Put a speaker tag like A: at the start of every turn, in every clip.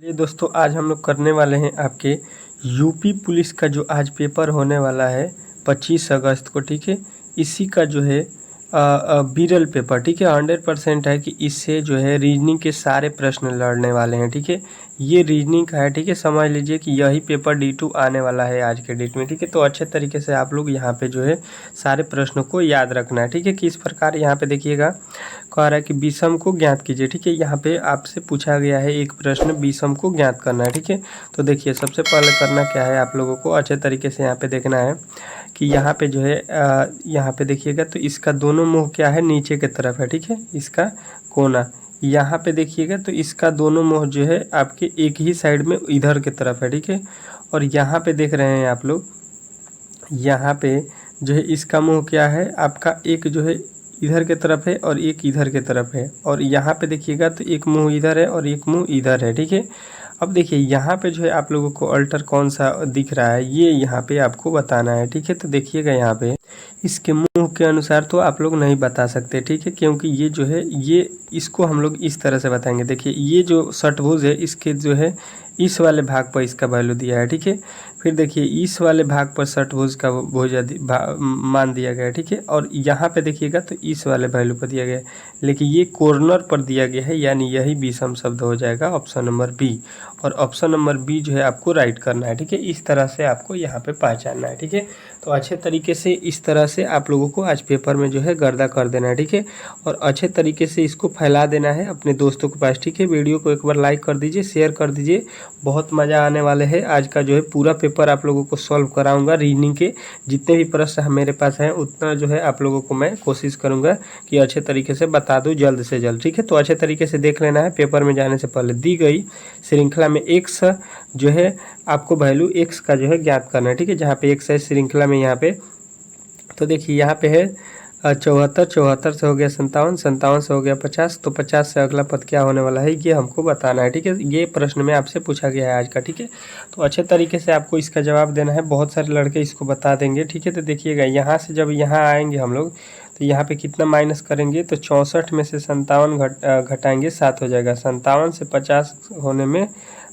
A: ये दोस्तों आज हम लोग करने वाले हैं आपके यूपी पुलिस का जो आज पेपर होने वाला है 25 अगस्त को। ठीक है, इसी का जो है विरल पेपर। ठीक है, 100% है कि इससे जो है रीजनिंग के सारे प्रश्न लड़ने वाले हैं। ठीक है, ये रीजनिंग का है। ठीक है, समझ लीजिए कि यही पेपर D2 आने वाला है आज के डेट में। ठीक है, तो अच्छे तरीके से आप लोग यहाँ पे जो है सारे प्रश्नों को याद रखना है। ठीक है, किस प्रकार यहाँ पे देखिएगा, कह रहा है कि विषम को ज्ञात कीजिए। ठीक है, यहाँ पे आपसे पूछा गया है एक प्रश्न, विषम को ज्ञात करना है। ठीक है, तो देखिए सबसे पहले करना क्या है, आप लोगों को अच्छे तरीके से यहाँ पे देखना है कि यहाँ पे जो है यहाँ पे देखिएगा तो इसका दोनों मुंह क्या है, नीचे की तरफ है। ठीक है, इसका कोना यहाँ पे देखिएगा तो इसका दोनों मुंह जो है आपके एक ही साइड में इधर की तरफ है। ठीक है, और यहाँ पे देख रहे हैं आप लोग, यहाँ पे जो है इसका मुंह क्या है आपका, एक जो है इधर के तरफ है और एक इधर के तरफ है। और यहाँ पे देखिएगा तो एक मुंह इधर है और एक मुंह इधर है। ठीक है, अब देखिए यहाँ पे जो है आप लोगों को अल्टर कौन सा दिख रहा है ये यहाँ पे आपको बताना है। ठीक है, तो देखिएगा यहाँ पे इसके मुंह के अनुसार तो आप लोग नहीं बता सकते। ठीक है, क्योंकि ये जो है ये इसको हम लोग इस तरह से बताएंगे। देखिए ये जो षटभुज है इसके जो है इस वाले भाग पर इसका वैल्यू दिया है। ठीक है, फिर देखिए इस वाले भाग पर षटभुज का भुजा मान दिया गया है। ठीक है, और यहाँ पे देखिएगा तो इस वाले वैल्यू पर दिया गया है, लेकिन ये कॉर्नर पर दिया गया है, यानी यही विषम शब्द हो जाएगा ऑप्शन नंबर बी। और ऑप्शन नंबर बी जो है आपको राइट करना है। ठीक है, इस तरह से आपको यहाँ पे पहचानना है। ठीक है, तो अच्छे तरीके से इस तरह से आप लोगों को आज पेपर में जो है गर्दा कर देना है। ठीक है, और अच्छे तरीके से इसको फैला देना है अपने दोस्तों के पास। ठीक है, वीडियो को एक बार लाइक कर दीजिए, शेयर कर दीजिए, बहुत मज़ा आने वाले है। आज का जो है पूरा पेपर आप लोगों को सॉल्व कराऊंगा। रीजनिंग के जितने भी प्रश्न मेरे पास हैं उतना जो है आप लोगों को मैं कोशिश करूंगा कि अच्छे तरीके से बता दूं जल्द से जल्द। ठीक है, तो अच्छे तरीके से देख लेना है। पेपर में जाने से पहले दी गई श्रृंखला में एक्स जो है आपको वैल्यू एक्स का जो है ज्ञात करना है। ठीक है, जहाँ पे एक्स है श्रृंखला में यहाँ पे, तो देखिए यहाँ पे है 74, 74 से हो गया 57, 57 से हो गया 50, तो 50 से अगला पद क्या होने वाला है ये हमको बताना है। ठीक है, ये प्रश्न में आपसे पूछा गया है आज का। ठीक है, तो अच्छे तरीके से आपको इसका जवाब देना है। बहुत सारे लड़के इसको बता देंगे। ठीक है, तो देखिएगा यहाँ से जब यहाँ आएंगे हम लोग तो यहाँ पे कितना माइनस करेंगे, तो 64 में से 57 घटाएंगे 7 हो जाएगा। 57 से 50 होने में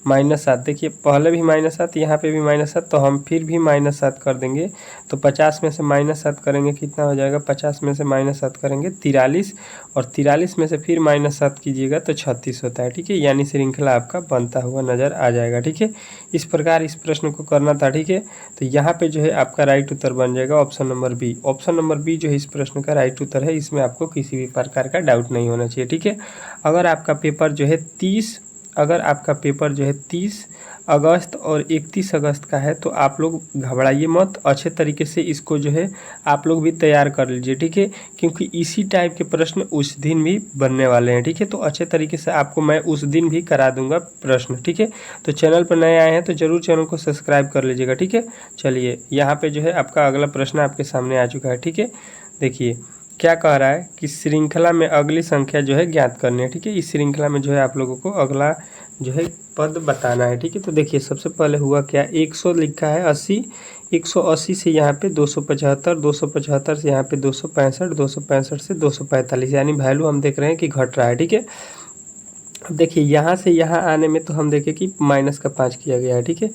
A: -7, देखिए पहले भी -7 यहाँ पे भी -7, तो हम फिर भी -7 कर देंगे। तो 50 में से -7 करेंगे कितना हो जाएगा, 50 में से -7 करेंगे 43, और 43 में से फिर -7 कीजिएगा तो 36 होता है। ठीक है, यानी श्रृंखला आपका बनता हुआ नज़र आ जाएगा। ठीक है, इस प्रकार इस प्रश्न को करना था। ठीक है, तो यहाँ पे जो है आपका राइट उत्तर बन जाएगा option number B. Option number B जो है इस प्रश्न का राइट उत्तर है, इसमें आपको किसी भी प्रकार का डाउट नहीं होना चाहिए। ठीक है, अगर आपका पेपर जो है 30 अगस्त और 31 अगस्त का है तो आप लोग घबराइए मत, अच्छे तरीके से इसको जो है आप लोग भी तैयार कर लीजिए। ठीक है, क्योंकि इसी टाइप के प्रश्न उस दिन भी बनने वाले हैं। ठीक है, तो अच्छे तरीके से आपको मैं उस दिन भी करा दूंगा प्रश्न। ठीक है, तो चैनल पर नए आए हैं तो ज़रूर चैनल को सब्सक्राइब कर लीजिएगा। ठीक है, चलिए यहाँ पे जो है आपका अगला प्रश्न आपके सामने आ चुका है। ठीक है, देखिए क्या कह रहा है कि श्रृंखला में अगली संख्या जो है ज्ञात करनी है। ठीक है, इस श्रृंखला में जो है आप लोगों को अगला जो है पद बताना है। ठीक है, तो देखिए सबसे पहले हुआ क्या, 100 लिखा है, 80, 180 से यहाँ पे 275, 275 से यहाँ पे 265, 265 से 245, यानी वैल्यू हम देख रहे हैं कि घट रहा है। ठीक है, अब देखिए यहाँ से यहाँ आने में तो हम देखें कि -5 किया गया है। ठीक है,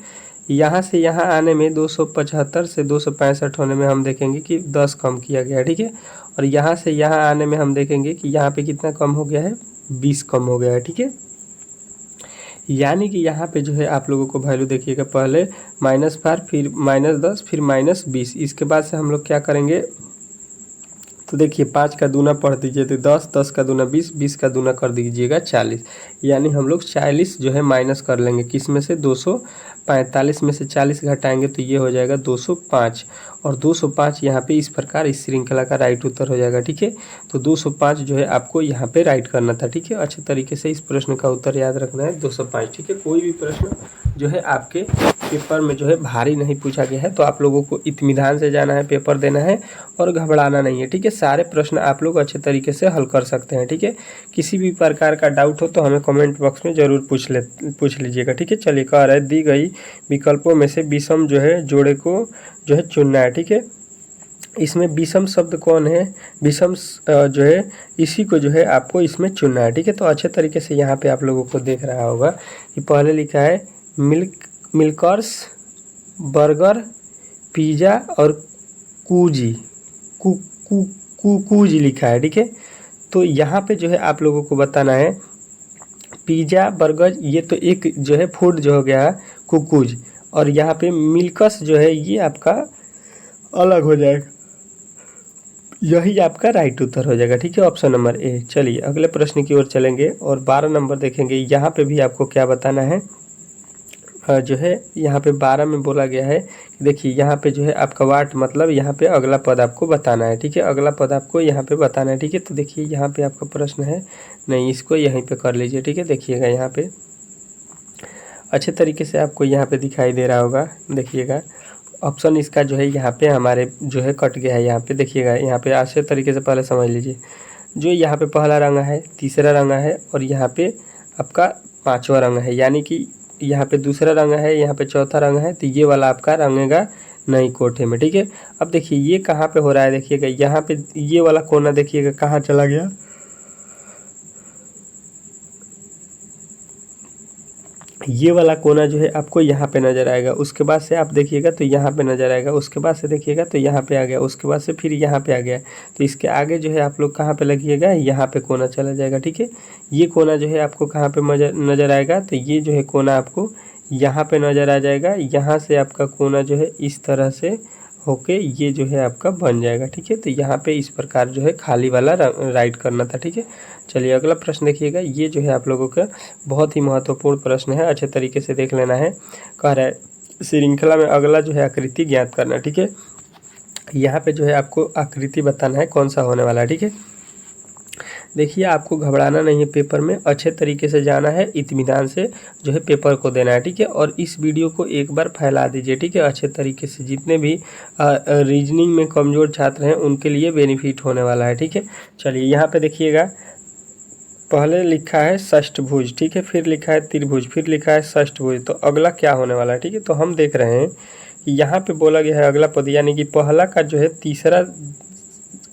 A: यहाँ से यहाँ आने में 275 से 265 होने में हम देखेंगे कि 10 कम किया गया है। ठीक है, और यहाँ से यहाँ आने में हम देखेंगे कि यहाँ पे कितना कम हो गया है, 20 कम हो गया है। ठीक है, यानी कि यहाँ पे जो है आप लोगों को वैल्यू देखिएगा, पहले -5 फिर -10 फिर -20, इसके बाद से हम लोग क्या करेंगे, तो देखिए 5 का दूना पढ़ दीजिए तो 10, 10 का दूना 20, 20 का दूना कर दीजिएगा 40, यानी हम लोग 40 जो है माइनस कर लेंगे किस में से, 245 में से 40 घटाएंगे तो ये हो जाएगा 205, और 205 यहाँ पे इस प्रकार इस श्रृंखला का राइट उत्तर हो जाएगा। ठीक है, तो 205 जो है आपको यहाँ पे राइट करना था। ठीक है, अच्छे तरीके से इस प्रश्न का उत्तर याद रखना है 205। ठीक है, कोई भी प्रश्न जो है आपके पेपर में जो है भारी नहीं पूछा गया है, तो आप लोगों को इत्मीनान से जाना है, पेपर देना है और घबराना नहीं है। ठीक है, सारे प्रश्न आप लोग अच्छे तरीके से हल कर सकते हैं। ठीक है, किसी भी प्रकार का डाउट हो तो हमें कमेंट बॉक्स में ज़रूर पूछ लीजिएगा। ठीक है, चलिए कह रहा है दी गई विकल्पों में से विषम जो है जोड़े को जो है चुनना है। ठीक है, इसमें विषम शब्द कौन है, विषम जो है इसी को जो है आपको इसमें चुनना है, ठीक है। तो अच्छे तरीके से यहाँ पे आप लोगों को देख रहा होगा कि पहले लिखा है मिल्कर्स, बर्गर, पिज़्ज़ा और कूजी, कूजी लिखा है, ठीक है। तो यहाँ पे जो है आप लोगों को बताना है पिज़्ज़ा, बर्गर ये तो एक जो है फूड जो हो गया कुकूज, और यहाँ पे मिल्कस जो है ये आपका अलग हो जाएगा, यही आपका राइट उत्तर हो जाएगा, ठीक है, ऑप्शन नंबर ए। चलिए अगले प्रश्न की ओर चलेंगे और 12 नंबर देखेंगे। यहाँ पे भी आपको क्या बताना है, जो है यहाँ पे 12 में बोला गया है कि देखिए यहाँ पे जो है आपका वाट मतलब यहाँ पे अगला पद आपको बताना है, ठीक है, अगला पद आपको यहाँ पे बताना है, ठीक है। तो देखिए यहाँ पे आपका प्रश्न है, नहीं इसको यहीं पे कर लीजिए, ठीक है। देखिएगा यहाँ पे अच्छे तरीके से आपको यहाँ पे दिखाई दे रहा होगा, देखिएगा ऑप्शन इसका जो है यहाँ पे हमारे जो है कट गया है, यहाँ पे देखिएगा, यहाँ पे अच्छे तरीके से पहले समझ लीजिए, जो यहाँ पे पहला रंग है, तीसरा रंग है और यहाँ पे आपका पांचवा रंग है, यानी कि यहाँ पे दूसरा रंग है, यहाँ पे चौथा रंग है, तो ये वाला आपका रंगेगा नई कोठे में, ठीक है। अब देखिए ये कहाँ पे हो रहा है, देखिएगा यहाँ पे ये वाला कोना देखिएगा कहाँ चला गया, ये वाला कोना जो है आपको यहाँ पे नज़र आएगा, उसके बाद से आप देखिएगा तो यहाँ पे नज़र आएगा, उसके बाद से देखिएगा तो यहाँ पे आ गया, उसके बाद से फिर यहाँ पे आ गया, तो इसके आगे जो है आप लोग कहाँ पे लगिएगा, यहाँ पे कोना चला जाएगा, ठीक है। ये कोना जो है आपको कहाँ पे नज़र आएगा, तो ये जो है कोना आपको यहाँ पे नज़र आ जाएगा, यहाँ से आपका कोना जो है इस तरह से होके ये जो है आपका बन जाएगा, ठीक है। तो यहाँ पे इस प्रकार जो है खाली वाला राइट करना था, ठीक है। चलिए अगला प्रश्न देखिएगा, ये जो है आप लोगों का बहुत ही महत्वपूर्ण प्रश्न है, अच्छे तरीके से देख लेना है। कह रहा है श्रृंखला में अगला जो है आकृति ज्ञात करना, ठीक है। यहाँ पे जो है आपको आकृति बताना है कौन सा होने वाला है, ठीक है। देखिए आपको घबराना नहीं है, पेपर में अच्छे तरीके से जाना है, इत्मीनान से जो है पेपर को देना है, ठीक है। और इस वीडियो को एक बार फैला दीजिए, ठीक है, अच्छे तरीके से, जितने भी रीजनिंग में कमज़ोर छात्र हैं उनके लिए बेनिफिट होने वाला है, ठीक है। चलिए यहाँ पे देखिएगा, पहले लिखा है षष्ठभुज, ठीक है, फिर लिखा है त्रिभुज, फिर लिखा है षष्ठभुज, तो अगला क्या होने वाला है, ठीक है। तो हम देख रहे हैं कि यहाँ पे बोला गया है अगला पद, यानी कि पहला का जो है तीसरा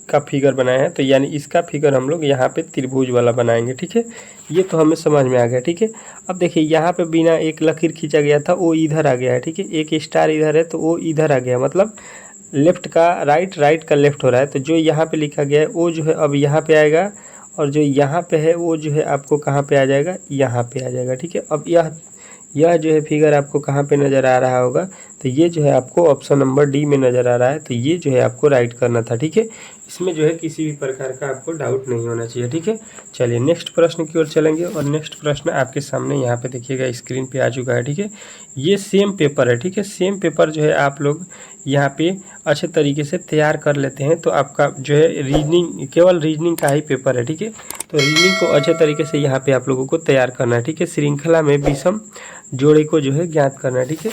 A: का फिगर बनाया है, तो यानी इसका फिगर हम लोग यहाँ पे त्रिभुज वाला बनाएंगे, ठीक है। ये तो हमें समझ में आ गया, ठीक है। अब देखिए यहाँ पे बिना एक लकीर खींचा गया था, वो इधर आ गया है, ठीक है, एक स्टार इधर है तो वो इधर आ गया, मतलब लेफ्ट का राइट, राइट का लेफ्ट हो रहा है। तो जो यहाँ पे लिखा गया है वो जो है अब यहाँ पे आएगा, और जो यहाँ पे है वो जो है आपको कहाँ पे आ जाएगा, यहाँ पे आ जाएगा, ठीक है। अब यह जो है फिगर आपको कहाँ पे नज़र आ रहा होगा, तो ये जो है आपको ऑप्शन नंबर डी में नज़र आ रहा है, तो ये जो है आपको राइट करना था, ठीक है। इसमें जो है किसी भी प्रकार का आपको डाउट नहीं होना चाहिए, ठीक है। चलिए नेक्स्ट प्रश्न की ओर चलेंगे, और नेक्स्ट प्रश्न आपके सामने यहाँ पे देखिएगा स्क्रीन पे आ चुका है, ठीक है। ये सेम पेपर है, ठीक है, सेम पेपर जो है आप लोग यहाँ पे अच्छे तरीके से तैयार कर लेते हैं, तो आपका जो है रीजनिंग, केवल रीजनिंग का ही पेपर है, ठीक है। तो रीजनिंग को अच्छे तरीके से यहाँ पे आप लोगों को तैयार करना है, ठीक है। श्रृंखला में विषम जोड़े को जो है ज्ञात करना है, ठीक है।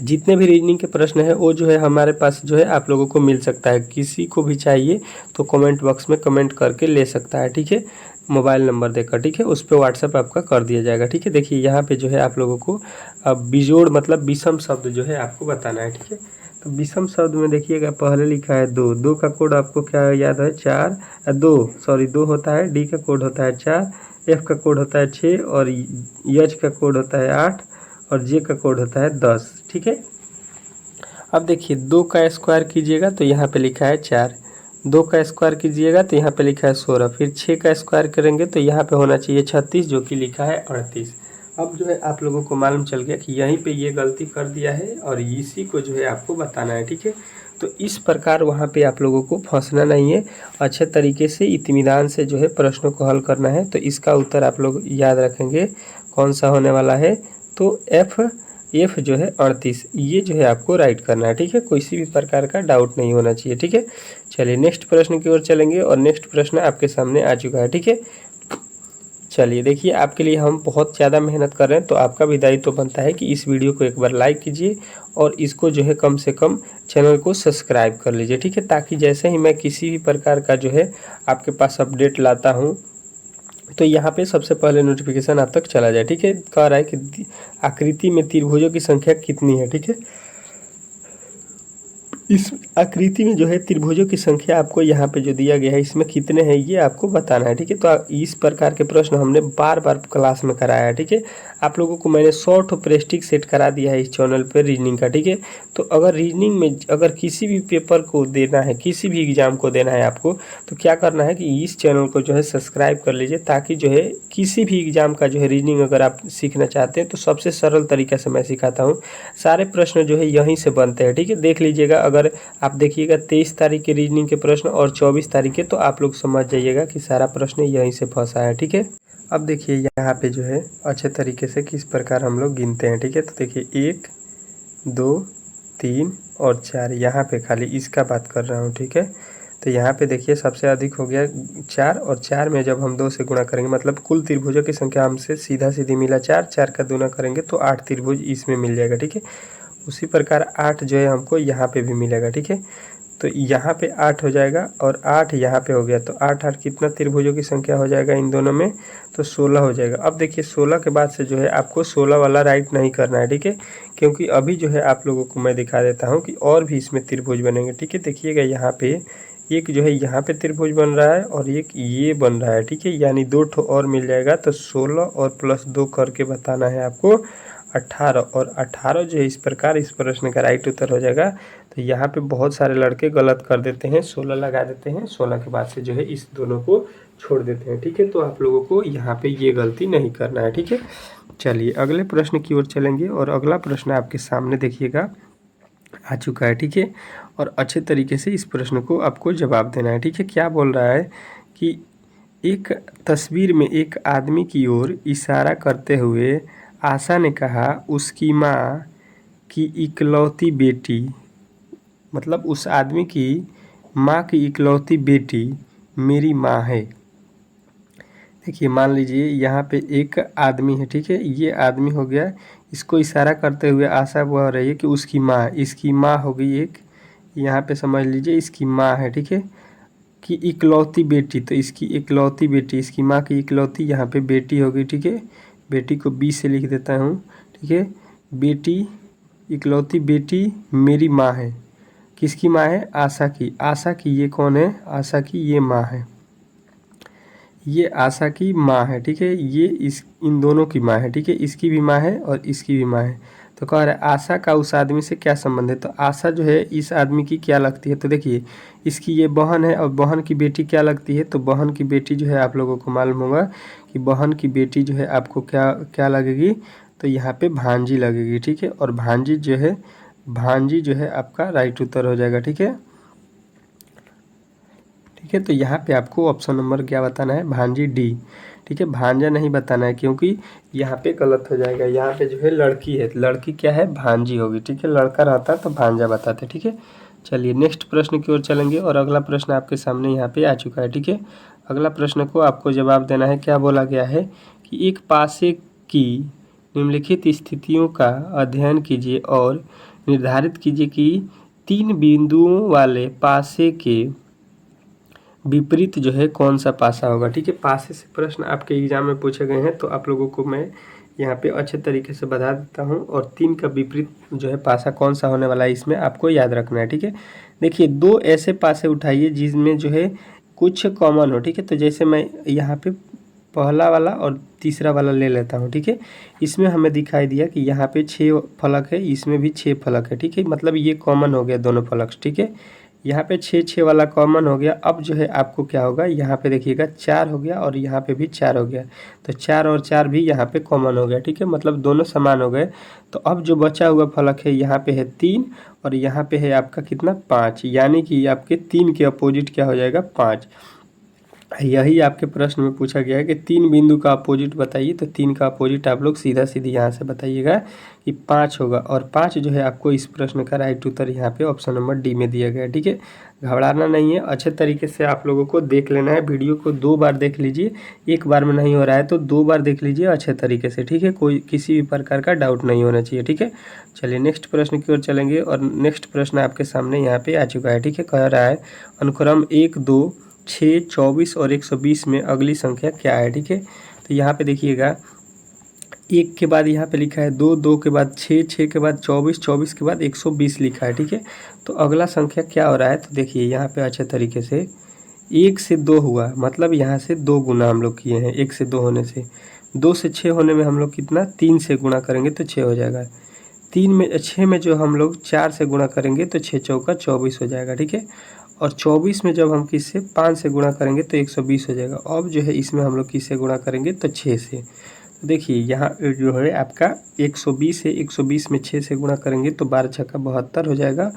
A: जितने भी रीजनिंग के प्रश्न है वो जो है हमारे पास जो है आप लोगों को मिल सकता है, किसी को भी चाहिए तो कमेंट बॉक्स में कमेंट करके ले सकता है, ठीक है, मोबाइल नंबर देकर, ठीक है, उस पर व्हाट्सएप आपका कर दिया जाएगा, ठीक है। देखिए यहाँ पे जो है आप लोगों को बिजोड़ मतलब विषम शब्द जो है आपको बताना है, ठीक है। तो विषम शब्द में देखिएगा पहले लिखा है दो, दो का कोड आपको क्या याद है, दो होता है, डी का कोड होता है 4, एफ का कोड होता है 6 और एच का कोड होता है 8 और जे का कोड होता है 10, ठीक है। अब देखिए 2 का स्क्वायर कीजिएगा तो यहाँ पे लिखा है 4, 2 का स्क्वायर कीजिएगा तो यहाँ पे लिखा है 16, फिर 6 का स्क्वायर करेंगे तो यहाँ पे होना चाहिए 36, जो कि लिखा है 38। अब जो है आप लोगों को मालूम चल गया कि यहीं पे ये गलती कर दिया है और इसी को जो है आपको बताना है, ठीक है। तो इस प्रकार वहाँ पे आप लोगों को फंसना नहीं है, अच्छे तरीके से इत्मीनान से जो है प्रश्नों को हल करना है। तो इसका उत्तर आप लोग याद रखेंगे कौन सा होने वाला है, तो एफ जो है 38, ये जो है आपको राइट करना है, ठीक है, किसी भी प्रकार का डाउट नहीं होना चाहिए, ठीक है। चलिए नेक्स्ट प्रश्न की ओर चलेंगे, और नेक्स्ट प्रश्न आपके सामने आ चुका है, ठीक है। चलिए देखिए आपके लिए हम बहुत ज़्यादा मेहनत कर रहे हैं, तो आपका भी दायित्व बनता है कि इस वीडियो को एक बार लाइक कीजिए और इसको जो है कम से कम चैनल को सब्सक्राइब कर लीजिए, ठीक है, ताकि जैसे ही मैं किसी भी प्रकार का जो है आपके पास अपडेट लाता हूँ तो यहाँ पे सबसे पहले नोटिफिकेशन आप तक चला जाए, ठीक है। कह रहा है कि आकृति में त्रिभुजों की संख्या कितनी है, ठीक है। इस आकृति में जो है त्रिभुजों की संख्या आपको यहाँ पे जो दिया गया है इसमें कितने हैं ये आपको बताना है, ठीक है। तो इस प्रकार के प्रश्न हमने बार बार क्लास में कराया है, ठीक है। आप लोगों को मैंने 100 प्रेस्टिक सेट करा दिया है इस चैनल पे रीजनिंग का, ठीक है। तो अगर रीजनिंग में अगर किसी भी पेपर को देना है, किसी भी एग्जाम को देना है आपको, तो क्या करना है कि इस चैनल को जो है सब्सक्राइब कर लीजिए, ताकि जो है किसी भी एग्जाम का जो है रीजनिंग अगर आप सीखना चाहते हैं तो सबसे सरल तरीके से मैं सिखाता हूँ। सारे प्रश्न जो है यहीं से बनते हैं, ठीक है। देख लीजिएगा, अगर आप देखिएगा 23 तारीख के रीजनिंग के प्रश्न और 24 तारीख के, तो आप लोग समझ जाइएगा कि सारा प्रश्न यहीं से फंसा है, ठीक है। अब देखिए यहाँ पे जो है अच्छे तरीके से किस प्रकार हम लोग गिनते हैं, ठीक है। तो देखिए 1 2 3 और 4, यहाँ पे खाली इसका बात कर रहा हूँ, ठीक है। तो यहाँ पे देखिए सबसे अधिक हो गया 4, और 4 में जब हम 2 से गुणा करेंगे, मतलब कुल त्रिभुजों की संख्या हमसे सीधा सीधी मिला 4, 4 का गुणा करेंगे तो 8 त्रिभुज इसमें मिल जाएगा, ठीक है। उसी प्रकार 8 जो है हमको यहाँ पे भी मिलेगा, ठीक है। तो यहाँ पे 8 हो जाएगा और 8 यहाँ पे हो गया, तो 8 8 कितना त्रिभुजों की संख्या हो जाएगा इन दोनों में, तो 16 हो जाएगा। अब देखिए 16 के बाद से जो है आपको 16 वाला राइट नहीं करना है, ठीक है, क्योंकि अभी जो है आप लोगों को मैं दिखा देता हूँ कि और भी इसमें त्रिभुज बनेंगे, ठीक है। देखिएगा यहाँ पे एक जो है यहाँ पे त्रिभुज बन रहा है और एक ये बन रहा है, ठीक है, यानी 2 ठो और मिल जाएगा। तो 16 और प्लस 2 करके बताना है आपको 18, और 18 जो है इस प्रकार इस प्रश्न का राइट उत्तर हो जाएगा। तो यहाँ पे बहुत सारे लड़के गलत कर देते हैं, 16 लगा देते हैं, 16 के बाद से जो है इस दोनों को छोड़ देते हैं, ठीक है। तो आप लोगों को यहाँ पे ये गलती नहीं करना है, ठीक है। चलिए अगले प्रश्न की ओर चलेंगे, और अगला प्रश्न आपके सामने देखिएगा आ चुका है, ठीक है। और अच्छे तरीके से इस प्रश्न को आपको जवाब देना है, ठीक है। क्या बोल रहा है कि एक तस्वीर में एक आदमी की ओर इशारा करते हुए आशा ने कहा, उसकी माँ की इकलौती बेटी, मतलब उस आदमी की माँ की इकलौती बेटी मेरी माँ है। देखिए मान लीजिए यहाँ पे एक आदमी है, ठीक है, ये आदमी हो गया, इसको इशारा करते हुए आशा बोल रही है कि उसकी माँ, इसकी माँ हो गई एक, यहाँ पे समझ लीजिए इसकी माँ है, ठीक है, कि इकलौती बेटी, तो इसकी इकलौती बेटी, इसकी माँ की इकलौती यहाँ पे बेटी हो गई, ठीक है। बेटी को बी से लिख देता हूँ, ठीक है। बेटी, इकलौती बेटी मेरी माँ है। किसकी माँ है? आशा की। आशा की ये कौन है? आशा की ये माँ है, ये आशा की माँ है, ठीक है। ये इन दोनों की माँ है, ठीक है, इसकी भी माँ है और इसकी भी माँ है। तो कह रहा है आशा का उस आदमी से क्या संबंध है, तो आशा जो है इस आदमी की क्या लगती है, तो देखिए इसकी ये बहन है, और बहन की बेटी क्या लगती है, तो बहन की बेटी जो है आप लोगों को मालूम होगा कि बहन की बेटी जो है आपको क्या क्या लगेगी, तो यहाँ पे भांजी लगेगी, ठीक है। और भांजी जो है आपका राइट उत्तर हो जाएगा, ठीक है। ठीक है, तो यहाँ पे आपको ऑप्शन नंबर क्या बताना है, भांजी डी, ठीक है। भांजा नहीं बताना है क्योंकि यहाँ पे गलत हो जाएगा। यहाँ पे जो है लड़की है, लड़की क्या है, भांजी होगी, ठीक है। लड़का रहता तो भांजा बताते, ठीक है। चलिए नेक्स्ट प्रश्न की ओर चलेंगे, और अगला प्रश्न आपके सामने यहाँ पे आ चुका है, ठीक है। अगला प्रश्न को आपको जवाब देना है। क्या बोला गया है कि एक पासे की निम्नलिखित स्थितियों का अध्ययन कीजिए और निर्धारित कीजिए कि 3 बिंदुओं वाले पासे के विपरीत जो है कौन सा पासा होगा, ठीक है। पासे से प्रश्न आपके एग्जाम में पूछे गए हैं, तो आप लोगों को मैं यहाँ पे अच्छे तरीके से बता देता हूँ, और 3 का विपरीत जो है पासा कौन सा होने वाला है इसमें आपको याद रखना है, ठीक है। देखिए 2 ऐसे पासे उठाइए जिसमें जो है कुछ कॉमन हो, ठीक है। तो जैसे मैं यहाँ पे पहला वाला और तीसरा वाला ले लेता हूँ, ठीक है। इसमें हमें दिखाई दिया कि यहाँ पे 6 फलक है, इसमें भी 6 फलक है, ठीक है। मतलब ये कॉमन हो गया दोनों फलक, ठीक है। यहाँ पे 6 वाला कॉमन हो गया। अब जो है आपको क्या होगा, यहाँ पे देखिएगा 4 हो गया और यहाँ पे भी 4 हो गया, तो 4 और 4 भी यहाँ पे कॉमन हो गया, ठीक है। मतलब दोनों समान हो गए। तो अब जो बचा हुआ फलक है यहाँ पे है 3, और यहाँ पे है आपका कितना, 5, यानी कि आपके 3 के अपोजिट क्या हो जाएगा, 5। यही आपके प्रश्न में पूछा गया है कि 3 बिंदु का अपोजिट बताइए, तो 3 का अपोजिट आप लोग सीधा सीधी यहाँ से बताइएगा कि 5 होगा, और 5 जो है आपको इस प्रश्न का राइट उत्तर यहाँ पे ऑप्शन नंबर डी में दिया गया है, ठीक है। घबराना नहीं है, अच्छे तरीके से आप लोगों को देख लेना है। वीडियो को 2 बार देख लीजिए, एक बार में नहीं हो रहा है तो 2 बार देख लीजिए अच्छे तरीके से, ठीक है। कोई किसी भी प्रकार का डाउट नहीं होना चाहिए, ठीक है। चलिए नेक्स्ट प्रश्न की ओर चलेंगे, और नेक्स्ट प्रश्न आपके सामने यहाँ पे आ चुका है, ठीक है। कह रहा है अनुक्रम 1 2 6 24 और 120 में अगली संख्या क्या है, ठीक है। तो यहाँ पे देखिएगा 1 के बाद यहाँ पे लिखा है 2, 2 के बाद 6, 6 के बाद 24, 24 के बाद 120 लिखा है, ठीक है। तो अगला संख्या क्या हो रहा है, तो देखिए यहाँ पे अच्छे तरीके से 1 से 2 हुआ, मतलब यहाँ से 2 गुना हम लोग किए हैं। 1 से 2 होने से, 2 से 6 होने में हम लोग कितना 3 से गुणा करेंगे तो 6 हो जाएगा। 6 में जो हम लोग 4 से गुणा करेंगे तो 6 चौका 24 हो जाएगा, ठीक है। और 24 में जब हम किससे 5 से गुणा करेंगे तो 120 हो जाएगा। अब जो है इसमें हम लोग किससे गुणा करेंगे तो 6 से। तो देखिए यहाँ जो है आपका 120 है, 120 में 6 से गुणा करेंगे तो 12 छक्का 72 हो जाएगा,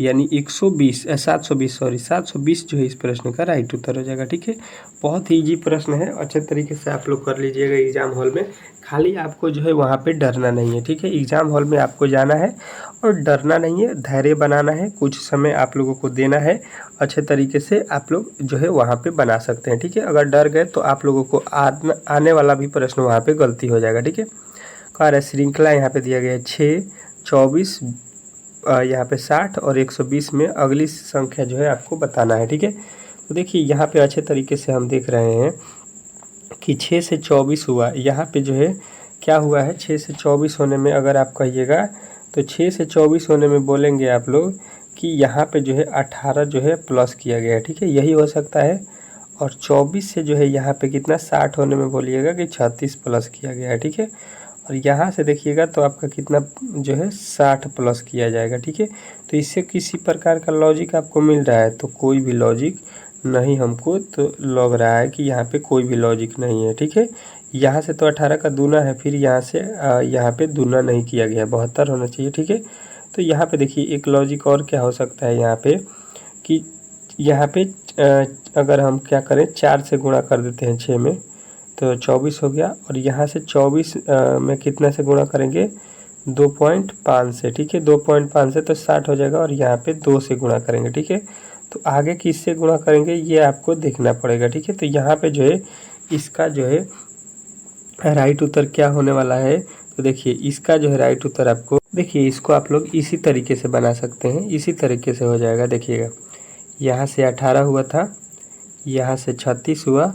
A: यानी 720 जो है इस प्रश्न का राइट उत्तर हो जाएगा, ठीक है। बहुत ही ईजी प्रश्न है, अच्छे तरीके से आप लोग कर लीजिएगा एग्जाम हॉल में। खाली आपको जो है वहाँ पे डरना नहीं है, ठीक है। एग्जाम हॉल में आपको जाना है और डरना नहीं है, धैर्य बनाना है, कुछ समय आप लोगों को देना है, अच्छे तरीके से आप लोग जो है वहाँ पे बना सकते हैं, ठीक है। अगर डर गए तो आप लोगों को आने वाला भी प्रश्न वहाँ पे गलती हो जाएगा, ठीक है। कह रहा है श्रृंखला यहाँ पे दिया गया है 6, 24, यहाँ पे 60 और 120 में अगली संख्या जो है आपको बताना है, ठीक है। तो देखिए यहाँ पे अच्छे तरीके से हम देख रहे हैं कि 6 से 24 हुआ। यहाँ पे जो है क्या हुआ है, 6 से 24 होने में अगर आप कहिएगा तो 6 से 24 होने में बोलेंगे आप लोग कि यहाँ पे जो है 18 जो है प्लस किया गया है, ठीक है, यही हो सकता है। और 24 से जो है यहाँ पे कितना 60 होने में बोलिएगा कि 36 प्लस किया गया है, ठीक है। और यहाँ से देखिएगा तो आपका कितना जो है 60 प्लस किया जाएगा, ठीक है। तो इससे किसी प्रकार का लॉजिक आपको मिल रहा है, तो कोई भी लॉजिक नहीं हमको तो लग रहा है कि यहाँ पे कोई भी लॉजिक नहीं है, ठीक है। यहाँ से तो 18 का दूना है, फिर यहाँ से यहाँ पे दूना नहीं किया गया, 72 होना चाहिए, ठीक है। तो यहाँ पे देखिए एक लॉजिक और क्या हो सकता है यहाँ पे कि यहाँ पे अगर हम क्या करें 4 से गुणा कर देते हैं 6 में तो 24 हो गया, और यहाँ से 24 में कितना से गुणा करेंगे 2.5 से, ठीक है। 2.5 से तो 60 हो जाएगा, और यहाँ पे 2 से गुणा करेंगे, ठीक है। तो आगे किससे गुणा करेंगे ये आपको देखना पड़ेगा, ठीक है। तो यहाँ पे जो है इसका जो है राइट उत्तर क्या होने वाला है, तो देखिए इसका जो है राइट उत्तर आपको, देखिए इसको आप लोग इसी तरीके से बना सकते हैं, इसी तरीके से हो जाएगा। देखिएगा यहाँ से 18 हुआ था, यहाँ से 36 हुआ,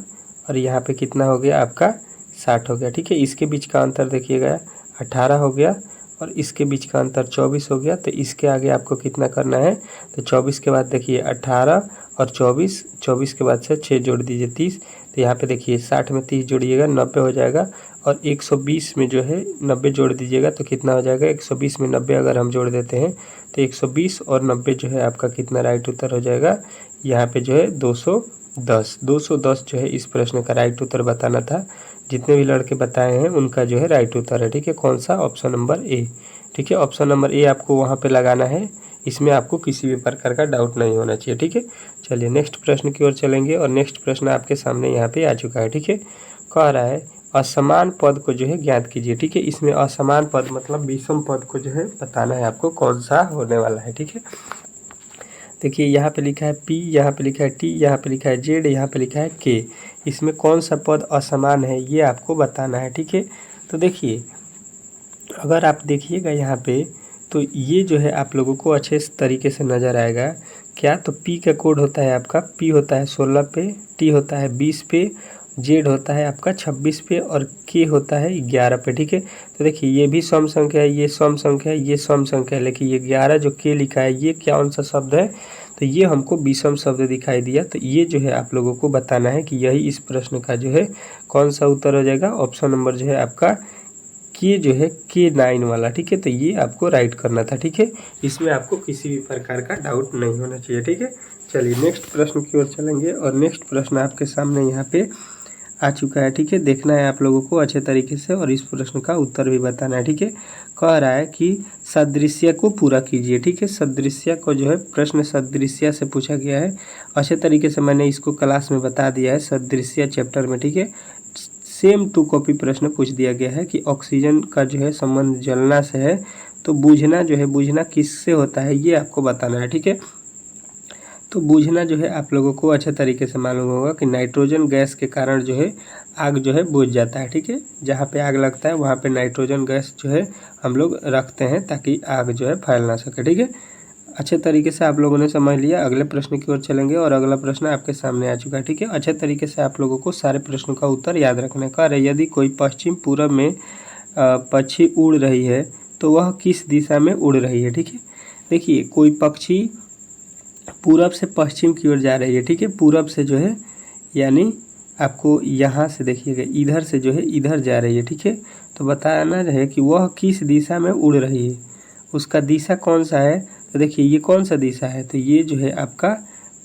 A: और यहाँ पे कितना हो गया आपका 60 हो गया, ठीक है। इसके बीच का अंतर देखिएगा 18 हो गया, और इसके बीच का अंतर 24 हो गया। तो इसके आगे आपको कितना करना है, तो 24 के बाद देखिए 18 और 24, 24 के बाद से 6 जोड़ दीजिए 30। तो यहाँ पे देखिए 60 में 30 जोड़िएगा 90 हो जाएगा, और 120 में जो है 90 जोड़ दीजिएगा तो कितना हो जाएगा, 120 में 90 अगर हम जोड़ देते हैं तो 120 और 90 जो है आपका कितना राइट उत्तर हो जाएगा, यहाँ पे जो है 210। 210 जो है इस प्रश्न का राइट उत्तर बताना था। जितने भी लड़के बताए हैं उनका जो है राइट उत्तर है, ठीक है। कौन सा, ऑप्शन नंबर ए, ठीक है। ऑप्शन नंबर ए आपको वहाँ पे लगाना है, इसमें आपको किसी भी प्रकार का डाउट नहीं होना चाहिए, ठीक है। चलिए नेक्स्ट प्रश्न की ओर चलेंगे, और नेक्स्ट प्रश्न आपके सामने यहाँ पे आ चुका है, ठीक है। कह रहा है असमान पद को जो है ज्ञात कीजिए, ठीक है। इसमें असमान पद मतलब विषम पद को जो है बताना है आपको कौन सा होने वाला है, ठीक है। देखिए यहाँ पे लिखा है P, यहाँ पे लिखा है T, यहाँ पे लिखा है Z, यहाँ पे लिखा है K। इसमें कौन सा पद असमान है ये आपको बताना है, ठीक है। तो देखिए अगर आप देखिएगा यहाँ पे तो ये जो है आप लोगों को अच्छे तरीके से नज़र आएगा क्या, तो P का कोड होता है आपका, P होता है 16 पे, T होता है 20 पे, Z होता है आपका 26 पे, और K होता है 11 पे, ठीक है। तो देखिए ये भी सम संख्या है, ये सम संख्या है, ये सम संख्या है, लेकिन ये 11 जो K लिखा है ये क्या कौन सा शब्द है, तो ये हमको विषम शब्द दिखाई दिया। तो ये जो है आप लोगों को बताना है कि यही इस प्रश्न का जो है कौन सा उत्तर हो जाएगा। ऑप्शन नंबर जो है आपका के जो है K9 वाला, ठीक है। तो ये आपको राइट करना था, ठीक है। इसमें आपको किसी भी प्रकार का डाउट नहीं होना चाहिए, ठीक है। चलिए नेक्स्ट प्रश्न की ओर चलेंगे, और नेक्स्ट प्रश्न आपके सामने यहाँ पे आ चुका है, ठीक है। देखना है आप लोगों को अच्छे तरीके से, और इस प्रश्न का उत्तर भी बताना है, ठीक है। कह रहा है कि सदृश्य को पूरा कीजिए, ठीक है। सदृश्य को जो है प्रश्न सदृश्य से पूछा गया है, अच्छे तरीके से मैंने इसको क्लास में बता दिया है सदृश्य चैप्टर में, ठीक है। सेम टू कॉपी प्रश्न पूछ दिया गया है कि ऑक्सीजन का जो है संबंध जलना से है, तो बूझना जो है बूझना किससे होता है ये आपको बताना है, ठीक है। तो बूझना जो है आप लोगों को अच्छे तरीके से मालूम होगा कि नाइट्रोजन गैस के कारण जो है आग जो है बुझ जाता है, ठीक है। जहाँ पे आग लगता है वहाँ पे नाइट्रोजन गैस जो है हम लोग रखते हैं ताकि आग जो है फैल ना सके, ठीक है। अच्छे तरीके से आप लोगों ने समझ लिया। अगले प्रश्न की ओर चलेंगे, और अगला प्रश्न आपके सामने आ चुका है, ठीक है। अच्छे तरीके से आप लोगों को सारे प्रश्नों का उत्तर याद रखने का है। यदि कोई पश्चिम पूर्व में पक्षी उड़ रही है तो वह किस दिशा में उड़ रही है। ठीक है, देखिए कोई पक्षी पूरब से पश्चिम की ओर जा रही है। ठीक है, पूरब से जो है यानी आपको यहाँ से देखिएगा इधर से जो है इधर जा रही है। ठीक है, तो बताना है कि वह किस दिशा में उड़ रही है, उसका दिशा कौन सा है। तो देखिए ये कौन सा दिशा है, तो ये जो है आपका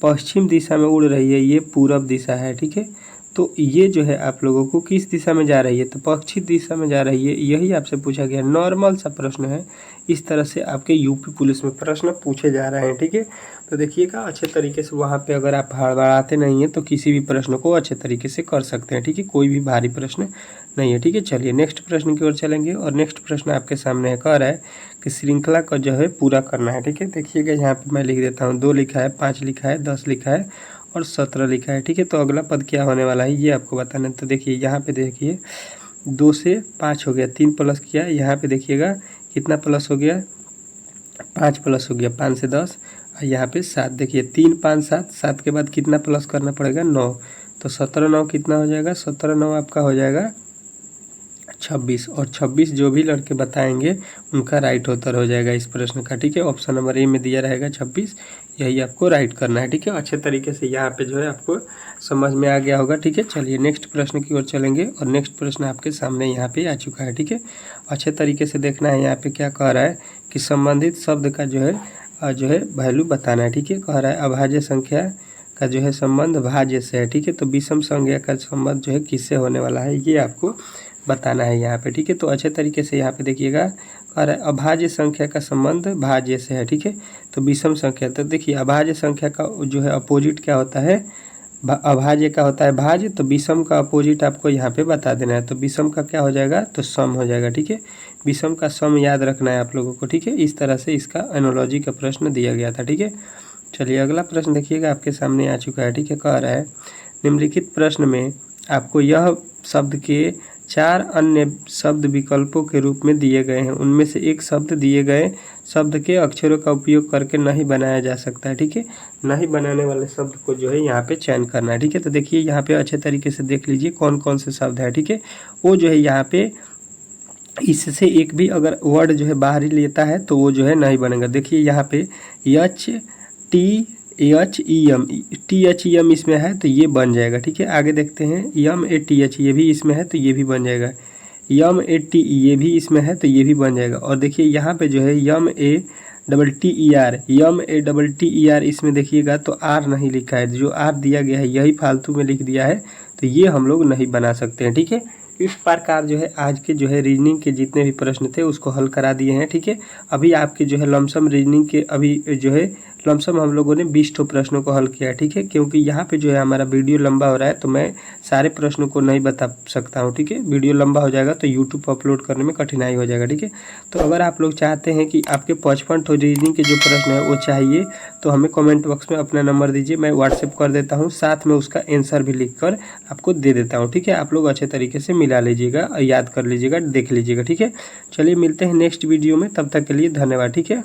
A: पश्चिम दिशा में उड़ रही है, ये पूरब दिशा है। ठीक है, तो ये जो है आप लोगों को किस दिशा में जा रही है, तो पश्चिम दिशा में जा रही है, यही आपसे पूछा गया। नॉर्मल सा प्रश्न है, इस तरह से आपके यूपी पुलिस में प्रश्न पूछे जा रहे हैं। ठीक है, तो देखिएगा अच्छे तरीके से वहाँ पे अगर आप हड़बड़ाते नहीं हैं तो किसी भी प्रश्न को अच्छे तरीके से कर सकते हैं। ठीक है, कोई भी भारी प्रश्न नहीं है। ठीक है, चलिए नेक्स्ट प्रश्न की ओर चलेंगे और नेक्स्ट प्रश्न आपके सामने है, कह रहा है कि श्रृंखला का जो है पूरा करना है। ठीक है, देखिएगा यहाँ पे मैं लिख देता हूँ, 2 लिखा है, 5 लिखा है, 10 लिखा है और 17 लिखा है। ठीक है, तो अगला पद क्या होने वाला है ये आपको बताना है। तो देखिए यहाँ पे देखिए 2 से 5 हो गया, 3 प्लस किया, यहाँ पे देखिएगा कितना प्लस हो गया, 5 प्लस हो गया, 5 से 10 और यहाँ पे 7। देखिए 3 5 7, 7 के बाद कितना प्लस करना पड़ेगा, 9। तो 17 9 कितना हो जाएगा, 17 9 आपका हो जाएगा 26 और 26 जो भी लड़के बताएंगे उनका राइट उत्तर हो जाएगा इस प्रश्न का। ठीक है, ऑप्शन नंबर ए में दिया रहेगा 26, यही आपको राइट करना है। ठीक है, अच्छे तरीके से यहाँ पे जो है आपको समझ में आ गया होगा। ठीक है, चलिए नेक्स्ट प्रश्न की ओर चलेंगे और नेक्स्ट प्रश्न आपके सामने यहाँ पे आ चुका है। ठीक है, अच्छे तरीके से देखना है यहाँ पे क्या कह रहा है कि संबंधित शब्द का जो है वैल्यू बताना है। ठीक है, कह रहा है अभाज्य संख्या का जो है संबंध भाज्य से है। ठीक है, तो विषम संख्या का संबंध जो है किससे होने वाला है ये आपको बताना है यहाँ पे। ठीक है, तो अच्छे तरीके से यहाँ पे देखिएगा, कह रहा है अभाज्य संख्या का संबंध भाज्य से है। ठीक है, तो विषम संख्या, तो देखिए अभाज्य संख्या का जो है अपोजिट क्या होता है, अभाज्य का होता है भाज्य, तो विषम का अपोजिट आपको यहाँ पे बता देना है। तो विषम का क्या हो जाएगा, तो सम हो जाएगा। ठीक है, विषम का सम याद रखना है आप लोगों को। ठीक है, इस तरह से इसका एनालॉजी का प्रश्न दिया गया था। ठीक है, चलिए अगला प्रश्न देखिएगा आपके सामने आ चुका है। ठीक है, कह रहा है निम्नलिखित प्रश्न में आपको यह शब्द के 4 अन्य शब्द विकल्पों के रूप में दिए गए हैं, उनमें से एक शब्द दिए गए शब्द के अक्षरों का उपयोग करके नहीं बनाया जा सकता है। ठीक है, नहीं बनाने वाले शब्द को जो है यहाँ पे चयन करना है। ठीक है, तो देखिए यहाँ पे अच्छे तरीके से देख लीजिए कौन कौन से शब्द है। ठीक है, वो जो है यहाँ पे इससे एक भी अगर वर्ड जो है बाहर ही लेता है तो वो जो है नहीं बनेगा। देखिए यहाँ पे THEM इसमें है तो ये बन जाएगा। ठीक है, आगे देखते हैं MATH ये भी इसमें है तो ये भी बन जाएगा, MATE ये भी इसमें है तो ये भी बन जाएगा। और देखिए यहाँ पे जो है MATTER इसमें देखिएगा तो R नहीं लिखा है, जो R दिया गया है यही फालतू में लिख दिया है, तो ये हम लोग नहीं बना सकते हैं। ठीक है, इस प्रकार जो है आज के जो है रीजनिंग के जितने भी प्रश्न थे उसको हल करा दिए हैं। ठीक है, अभी आपके जो है लमसम रीजनिंग के अभी जो है लमसम हम लोगों ने 20 ठो प्रश्नों को हल किया। ठीक है, क्योंकि यहाँ पे जो है हमारा वीडियो लंबा हो रहा है तो मैं सारे प्रश्नों को नहीं बता सकता हूँ। ठीक है, वीडियो लंबा हो जाएगा तो यूट्यूब पर अपलोड करने में कठिनाई हो जाएगा। ठीक है, तो अगर आप लोग चाहते हैं कि आपके 55 ठो रीजनिंग के जो प्रश्न है वो चाहिए तो हमें कमेंट बॉक्स में अपना नंबर दीजिए, मैं व्हाट्सएप कर देता हूँ, साथ में उसका आंसर भी लिख कर आपको दे देता हूँ। ठीक है, आप लोग अच्छे तरीके से मिला लीजिएगा, याद कर लीजिएगा, देख लीजिएगा। ठीक है, चलिए मिलते हैं नेक्स्ट वीडियो में, तब तक के लिए धन्यवाद। ठीक है।